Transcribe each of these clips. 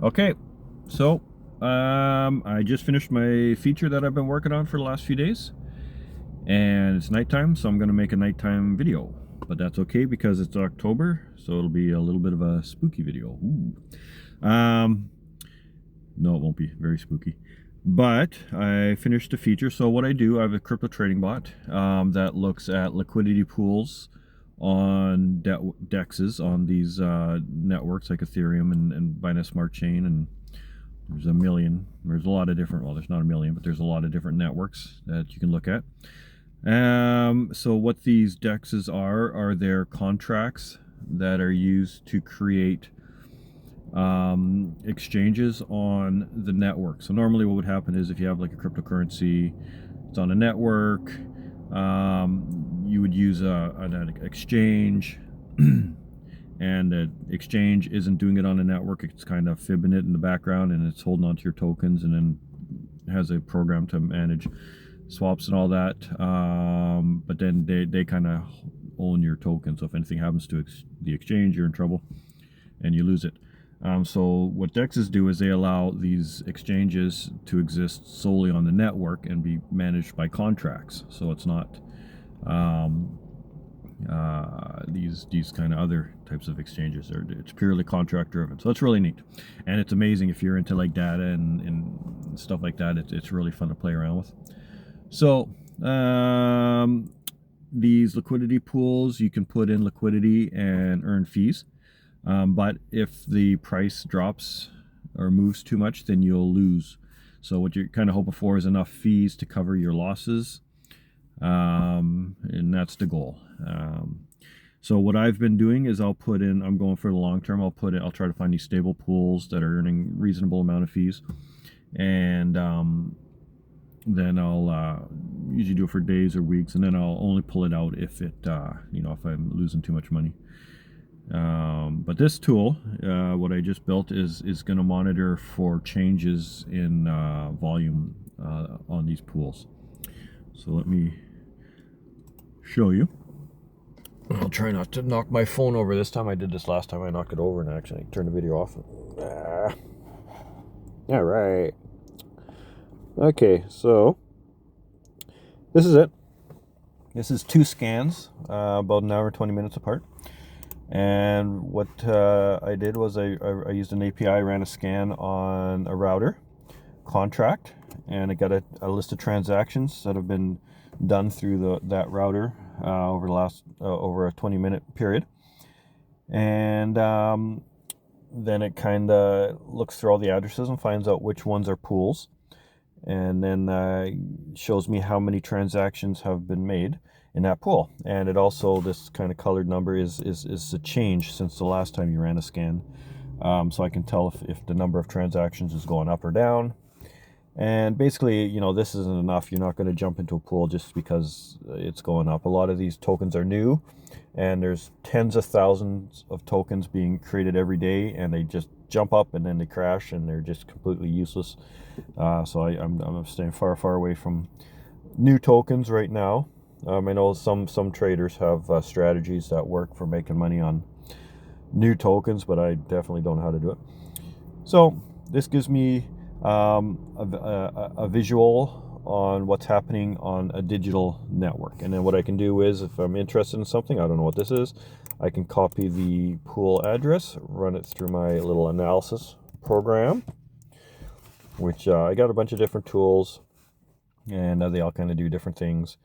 Okay, so I just finished my feature that I've been working on for the last few days, and it's nighttime, so I'm going to make a nighttime video. But that's okay because it's October, so it'll be a little bit of a spooky video. Ooh. No, it won't be very spooky. But I finished the feature. So what I do, I have a crypto trading bot that looks at liquidity pools on dexes on these networks like Ethereum and Binance Smart Chain, and there's a lot of different, well, there's not a million, but there's a lot of different networks that you can look at. So what these dexes are their contracts that are used to create exchanges on the network. So normally what would happen is if you have like a cryptocurrency, it's on a network, you would use an exchange and the exchange isn't doing it on a network, it's kind of fibbing it in the background and it's holding on to your tokens, and then has a program to manage swaps and all that, but then they kind of own your token, so if anything happens to the exchange, you're in trouble and you lose it. So what DEXs do is they allow these exchanges to exist solely on the network and be managed by contracts. So it's not these kind of other types of exchanges. It's purely contract driven. So it's really neat. And it's amazing if you're into like data and stuff like that. It's really fun to play around with. So these liquidity pools, you can put in liquidity and earn fees. But if the price drops or moves too much, then you'll lose. So what you're kind of hoping for is enough fees to cover your losses, and that's the goal. So what I've been doing is I'm going for the long term. I'll try to find these stable pools that are earning reasonable amount of fees, and then I'll usually do it for days or weeks, and then I'll only pull it out if if I'm losing too much money. But this tool, what I just built, is going to monitor for changes in volume on these pools. So let me show you. I'll try not to knock my phone over this time. I did this last time. I knocked it over and actually turned the video off. All right. Okay, so this is it. This is 2 scans, about an hour and 20 minutes apart. And what I did was I used an API, ran a scan on a router contract, and it got a list of transactions that have been done through that router over the last over a 20-minute period. And then it kind of looks through all the addresses and finds out which ones are pools, and then shows me how many transactions have been made in that pool. And it also, this kind of colored number is a change since the last time you ran a scan, so I can tell if the number of transactions is going up or down. And basically, this isn't enough. You're not going to jump into a pool just because it's going up. A lot of these tokens are new, and there's tens of thousands of tokens being created every day, and they just jump up and then they crash and they're just completely useless. So I'm staying far away from new tokens right now. I know some traders have strategies that work for making money on new tokens, but I definitely don't know how to do it. So this gives me a visual on what's happening on a digital network. And then what I can do is, if I'm interested in something, I don't know what this is, I can copy the pool address, run it through my little analysis program, which I got a bunch of different tools, and they all kind of do different things.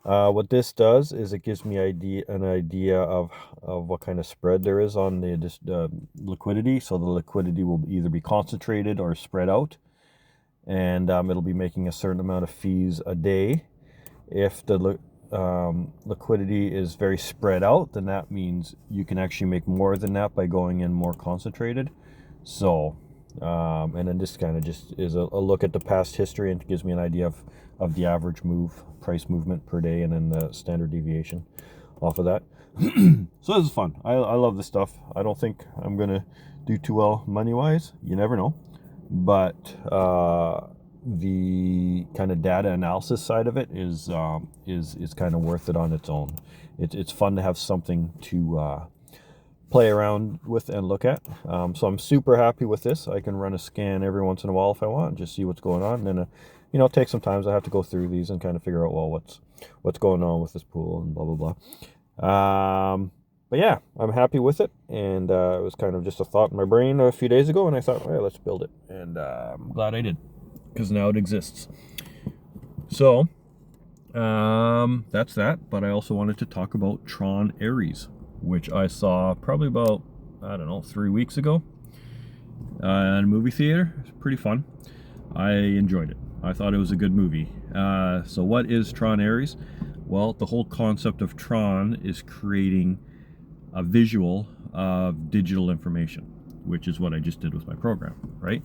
What this does is it gives me an idea of what kind of spread there is on the liquidity. So the liquidity will either be concentrated or spread out, and it'll be making a certain amount of fees a day. If the liquidity is very spread out, then that means you can actually make more than that by going in more concentrated. So and then this kind of just is a look at the past history, and it gives me an idea of the average price movement per day, and then the standard deviation off of that. So this is fun. I love this stuff. I don't think I'm gonna do too well money wise, you never know, but the kind of data analysis side of it is kind of worth it on its own. It's fun to have something to play around with and look at. So I'm super happy with this. I can run a scan every once in a while if I want, just see what's going on. And then, take some times. I have to go through these and kind of figure out, well, what's going on with this pool and blah, blah, blah. But yeah, I'm happy with it. And it was kind of just a thought in my brain a few days ago. And I thought, well, let's build it. And I'm glad I did, because now it exists. So that's that. But I also wanted to talk about Tron Ares, which I saw probably about, 3 weeks ago in a movie theater. It's pretty fun. I enjoyed it. I thought it was a good movie. So what is Tron Ares? Well, the whole concept of Tron is creating a visual of digital information, which is what I just did with my program, right?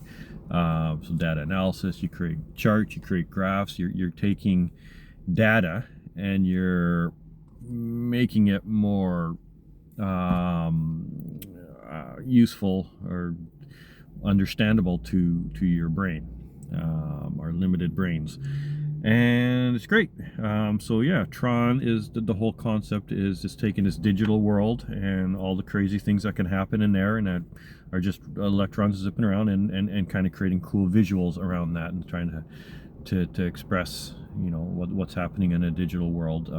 So data analysis, you create charts, you create graphs, you're taking data and you're making it more useful or understandable to your brain, our limited brains, and it's great. So yeah, Tron is the whole concept is just taking this digital world and all the crazy things that can happen in there, and that are just electrons zipping around, and kind of creating cool visuals around that, and trying to express what's happening in a digital world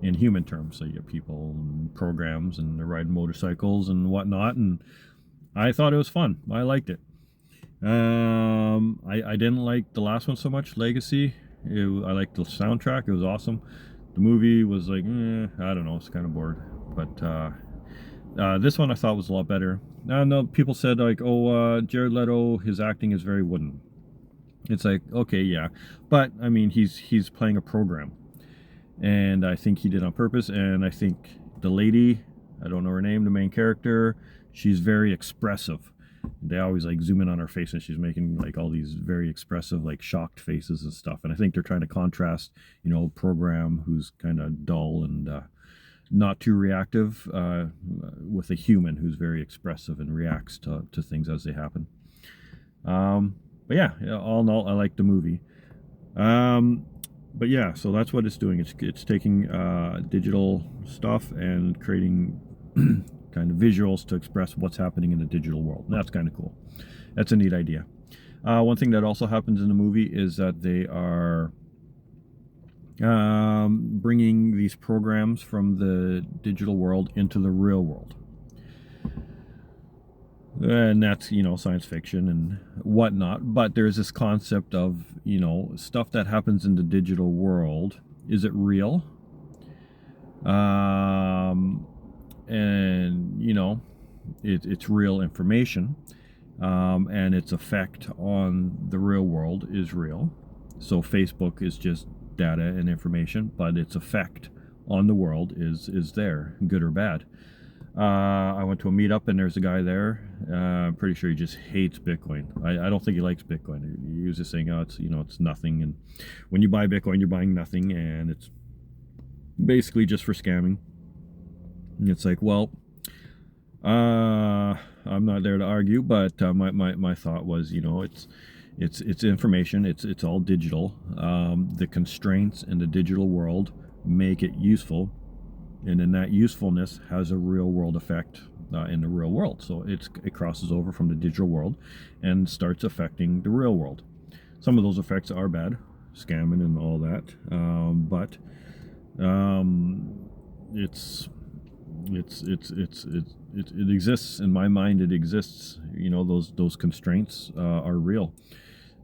in human terms. So you have people and programs, and they're riding motorcycles and whatnot, and I thought it was fun. I liked it. I didn't like the last one so much, Legacy. I liked the soundtrack. It was awesome. The movie was like, I don't know, it's kind of bored. But this one I thought was a lot better. I know people said like, Jared Leto, his acting is very wooden. It's like, okay, yeah, but I mean, he's playing a program, and I think he did on purpose. And I think the lady, I don't know her name, the main character, she's very expressive. They always like zoom in on her face, and she's making like all these very expressive, like shocked faces and stuff. And I think they're trying to contrast, program who's kind of dull and not too reactive with a human who's very expressive and reacts to things as they happen. But yeah, all in all, I like the movie. But yeah, so that's what it's doing. It's taking digital stuff and creating kind of visuals to express what's happening in the digital world. And that's kind of cool. That's a neat idea. One thing that also happens in the movie is that they are bringing these programs from the digital world into the real world. And that's, science fiction and whatnot. But there's this concept of, stuff that happens in the digital world. Is it real? And it's real information, and its effect on the real world is real. So Facebook is just data and information, but its effect on the world is there, good or bad. I went to a meetup, and there's a guy there. I'm pretty sure he just hates Bitcoin. I don't think he likes Bitcoin. He was just saying, it's nothing, and when you buy Bitcoin, you're buying nothing, and it's basically just for scamming. And it's like, well, I'm not there to argue, but my thought was, it's information. It's all digital. The constraints in the digital world make it useful, and then that usefulness has a real world effect in the real world. So it crosses over from the digital world and starts affecting the real world. Some of those effects are bad, scamming and all that, but it exists in my mind. It exists. Those constraints are real,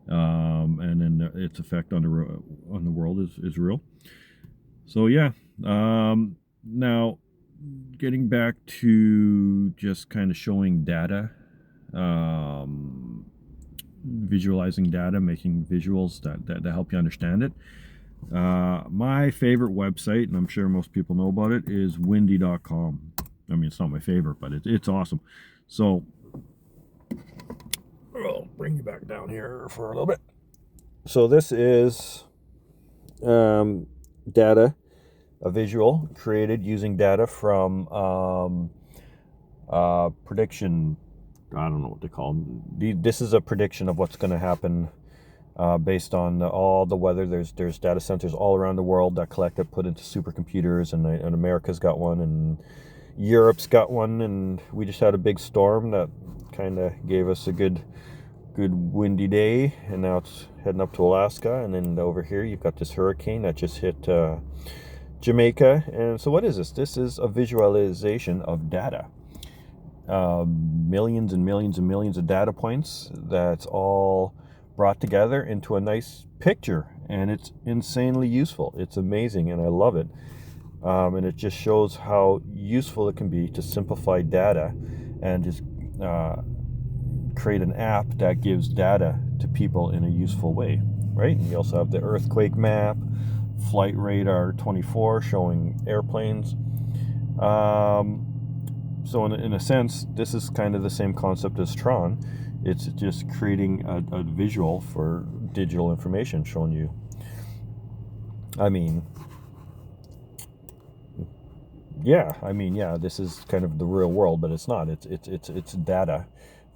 and then its effect on the world is real. So yeah. Now, getting back to just kind of showing data, visualizing data, making visuals that help you understand it. My favorite website, and I'm sure most people know about it, is windy.com. I mean, it's not my favorite, but it's awesome. So I'll bring you back down here for a little bit. So this is data, a visual created using data from prediction. I don't know what they call them. This is a prediction of what's going to happen based on all the weather. There's data centers all around the world that collect it, put into supercomputers, and America's got one, and Europe's got one, and we just had a big storm that kind of gave us a good windy day, and now it's heading up to Alaska. And then over here you've got this hurricane that just hit Jamaica. And so what is this? This is a visualization of data. Millions and millions and millions of data points that's all brought together into a nice picture, and it's insanely useful. It's amazing, and I love it. And it just shows how useful it can be to simplify data and just create an app that gives data to people in a useful way, right? And you also have the earthquake map, flight radar 24 showing airplanes. So in a sense, this is kind of the same concept as Tron. It's just creating a visual for digital information, showing you. I mean, yeah, this is kind of the real world, but it's not. It's data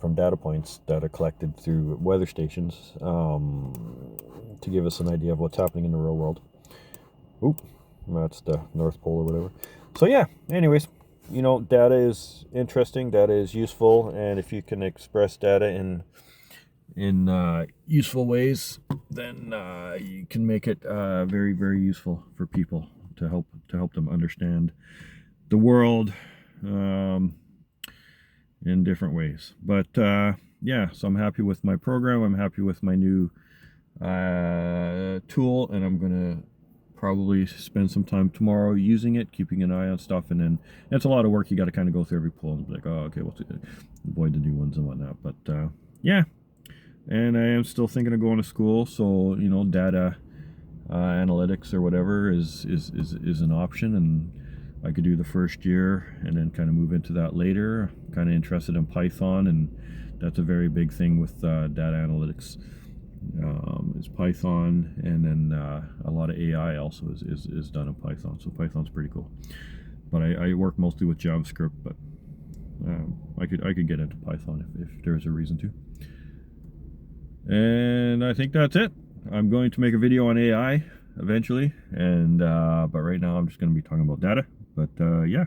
from data points that are collected through weather stations to give us an idea of what's happening in the real world. Oop, that's the North Pole or whatever. So yeah, anyways, you know, data is interesting, data is useful, and if you can express data in useful ways, then you can make it very, very useful for people to help them understand the world in different ways. But yeah, so I'm happy with my program. I'm happy with my new tool, and I'm gonna probably spend some time tomorrow using it, keeping an eye on stuff. And then it's a lot of work. You got to kind of go through every pull and be like, oh, okay, what's it? Avoid the new ones and whatnot. But yeah, and I am still thinking of going to school, so you know, data analytics or whatever is an option, and I could do the first year and then kind of move into that later. I'm kind of interested in Python, and that's a very big thing with data analytics. Is Python, and then a lot of AI also is done in Python. So Python's pretty cool. But I work mostly with JavaScript, but I could get into Python if there's a reason to. And I think that's it. I'm going to make a video on AI eventually, and but right now I'm just going to be talking about data. But yeah,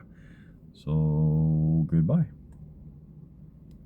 so goodbye.